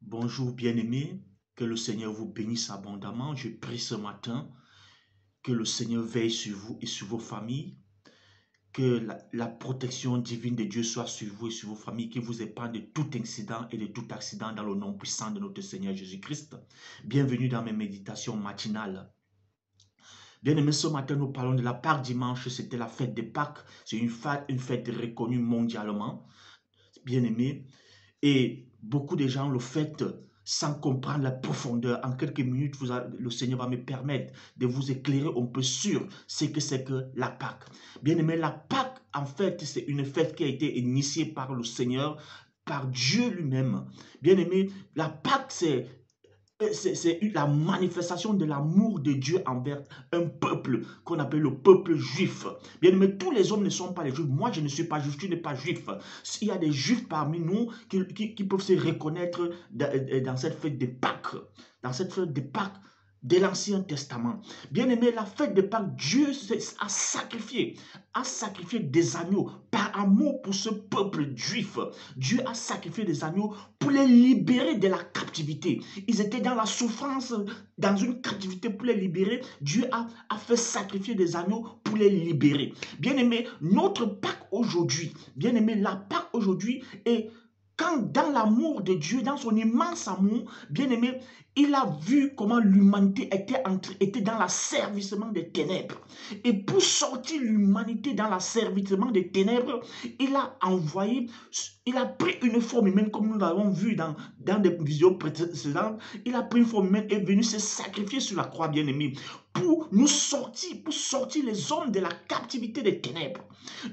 Bonjour bien-aimés, que le Seigneur vous bénisse abondamment. Je prie ce matin que le Seigneur veille sur vous et sur vos familles, que la protection divine de Dieu soit sur vous et sur vos familles, qu'il vous épargne de tout incident et de tout accident dans le nom puissant de notre Seigneur Jésus-Christ. Bienvenue dans mes méditations matinales. Bien-aimés, ce matin nous parlons de la Pâque dimanche, c'était la fête de Pâques, c'est une fête reconnue mondialement, bien-aimés. Et beaucoup de gens le fêtent sans comprendre la profondeur. En quelques minutes, le Seigneur va me permettre de vous éclairer un peu sur ce que c'est que la Pâque. Bien aimé, la Pâque, en fait, c'est une fête qui a été initiée par le Seigneur, par Dieu lui-même. Bien aimé, la Pâque, c'est la manifestation de l'amour de Dieu envers un peuple qu'on appelle le peuple juif. Bien aimé, tous les hommes ne sont pas les juifs. Moi, je ne suis pas juif, tu n'es pas juif. Il y a des juifs parmi nous qui peuvent se reconnaître dans cette fête de Pâques. Dans cette fête de Pâques de l'Ancien Testament. Bien aimé, la fête de Pâques, Dieu a sacrifié des agneaux par amour pour ce peuple juif. Dieu a sacrifié des agneaux pour les libérer de la captivité. Ils étaient dans la souffrance, dans une captivité. Pour les libérer, Dieu a fait sacrifier des agneaux pour les libérer. Bien aimé, notre Pâques aujourd'hui, bien aimé, la Pâques aujourd'hui est quand dans l'amour de Dieu, dans son immense amour, bien aimé, il a vu comment l'humanité était dans l'asservissement des ténèbres. Et pour sortir l'humanité dans l'asservissement des ténèbres, il a pris une forme humaine, comme nous l'avons vu dans des vidéos précédentes. Il a pris une forme humaine et est venu se sacrifier sur la croix, bien aimé, pour sortir les hommes de la captivité des ténèbres.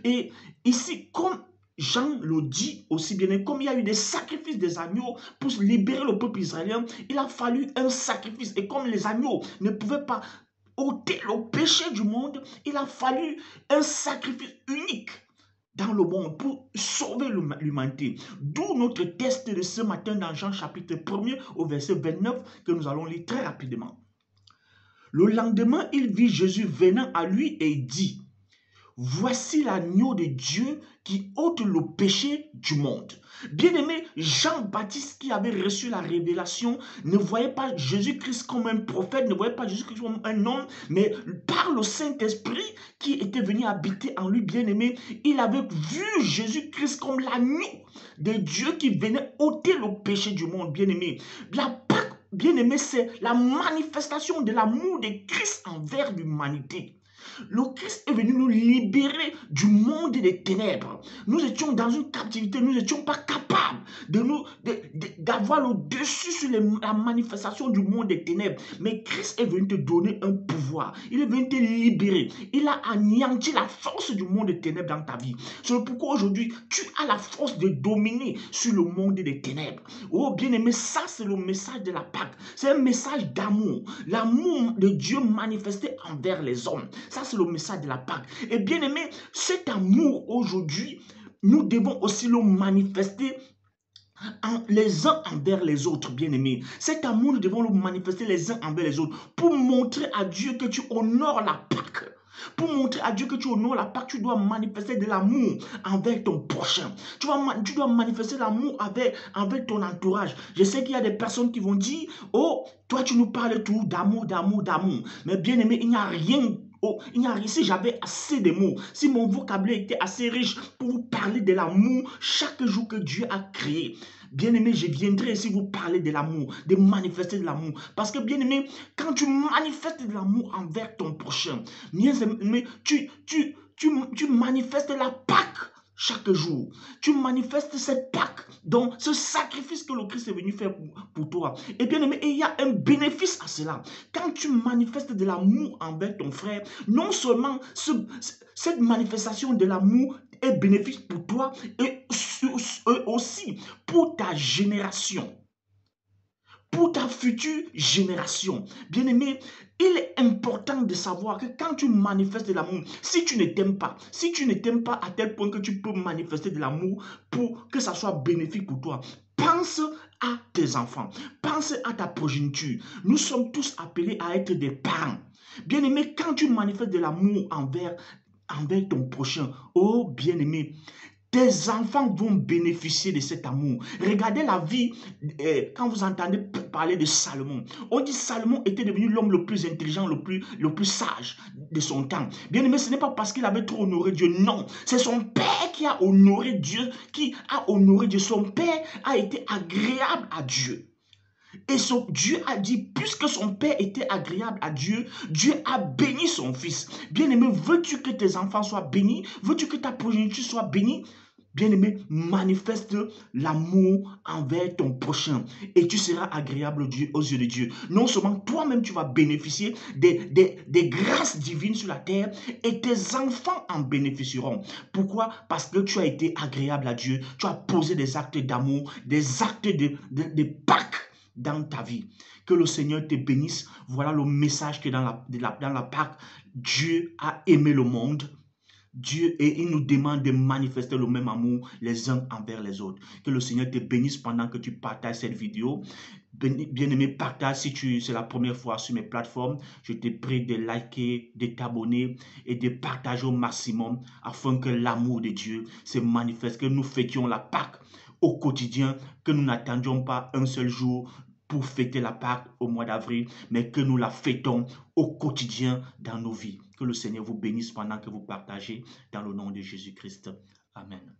Et ici, comme Jean le dit aussi bien, comme il y a eu des sacrifices des agneaux pour libérer le peuple israélien, il a fallu un sacrifice. Et comme les agneaux ne pouvaient pas ôter le péché du monde, il a fallu un sacrifice unique dans le monde pour sauver l'humanité. D'où notre texte de ce matin dans Jean chapitre 1er au verset 29 que nous allons lire très rapidement. Le lendemain, il vit Jésus venant à lui et dit: voici l'agneau de Dieu qui ôte le péché du monde. Bien-aimé, Jean-Baptiste qui avait reçu la révélation ne voyait pas Jésus-Christ comme un prophète, ne voyait pas Jésus-Christ comme un homme, mais par le Saint-Esprit qui était venu habiter en lui, bien-aimé, il avait vu Jésus-Christ comme l'agneau de Dieu qui venait ôter le péché du monde, bien-aimé. La Pâque, bien-aimé, c'est la manifestation de l'amour de Christ envers l'humanité. Le Christ est venu nous libérer du monde des ténèbres. Nous étions dans une captivité, nous n'étions pas capables d'avoir le dessus sur la manifestation du monde des ténèbres. Mais Christ est venu te donner un pouvoir. Il est venu te libérer. Il a anéanti la force du monde des ténèbres dans ta vie. C'est pourquoi aujourd'hui, tu as la force de dominer sur le monde des ténèbres. Oh bien-aimé, ça c'est le message de la Pâque. C'est un message d'amour. L'amour de Dieu manifesté envers les hommes. Ça, c'est le message de la Pâque. Et bien aimé, cet amour aujourd'hui, nous devons aussi le manifester les uns envers les autres, bien aimés. Cet amour, nous devons le manifester les uns envers les autres pour montrer à Dieu que tu honores la Pâque. Pour montrer à Dieu que tu honores la Pâque, tu dois manifester de l'amour envers ton prochain. Tu dois manifester l'amour avec ton entourage. Je sais qu'il y a des personnes qui vont dire: oh, toi tu nous parles tout d'amour, d'amour, d'amour. Mais bien aimé, il n'y a rien. Oh, si j'avais assez de mots, si mon vocabulaire était assez riche pour vous parler de l'amour chaque jour que Dieu a créé, bien aimé, je viendrai ici vous parler de l'amour, de manifester de l'amour. Parce que bien aimé, quand tu manifestes de l'amour envers ton prochain, bien aimé, tu manifestes la Pâque chaque jour. Tu manifestes cette Pâque, donc ce sacrifice que le Christ est venu faire pour toi. Et bien aimé, il y a un bénéfice à cela. Quand tu manifestes de l'amour envers ton frère, non seulement cette manifestation de l'amour est bénéfique pour toi, et aussi pour ta génération. Pour ta future génération. Bien-aimé, il est important de savoir que quand tu manifestes de l'amour, si tu ne t'aimes pas à tel point que tu peux manifester de l'amour pour que ça soit bénéfique pour toi, pense à tes enfants, pense à ta progéniture. Nous sommes tous appelés à être des parents. Bien-aimé, quand tu manifestes de l'amour envers ton prochain, oh bien-aimé, Tes enfants vont bénéficier de cet amour. Regardez la vie, quand vous entendez parler de Salomon, on dit Salomon était devenu l'homme le plus intelligent, le plus sage de son temps. Bien aimé, ce n'est pas parce qu'il avait trop honoré Dieu, non. C'est son père qui a honoré Dieu, Son père a été agréable à Dieu. Et Dieu a dit, puisque son père était agréable à Dieu, Dieu a béni son fils. Bien-aimé, veux-tu que tes enfants soient bénis? Veux-tu que ta progéniture soit bénie? Bien-aimé, manifeste l'amour envers ton prochain et tu seras agréable aux yeux de Dieu. Non seulement toi-même, tu vas bénéficier des grâces divines sur la terre et tes enfants en bénéficieront. Pourquoi? Parce que tu as été agréable à Dieu. Tu as posé des actes d'amour, des actes de Pâques dans ta vie. Que le Seigneur te bénisse. Voilà le message que dans la Pâque, Dieu a aimé le monde. Dieu, et il nous demande de manifester le même amour les uns envers les autres. Que le Seigneur te bénisse pendant que tu partages cette vidéo. Bien-aimé, partage si c'est la première fois sur mes plateformes. Je te prie de liker, de t'abonner et de partager au maximum afin que l'amour de Dieu se manifeste, que nous fêtions la Pâque au quotidien, que nous n'attendions pas un seul jour pour fêter la Pâque au mois d'avril, mais que nous la fêtons au quotidien dans nos vies. Que le Seigneur vous bénisse pendant que vous partagez dans le nom de Jésus-Christ. Amen.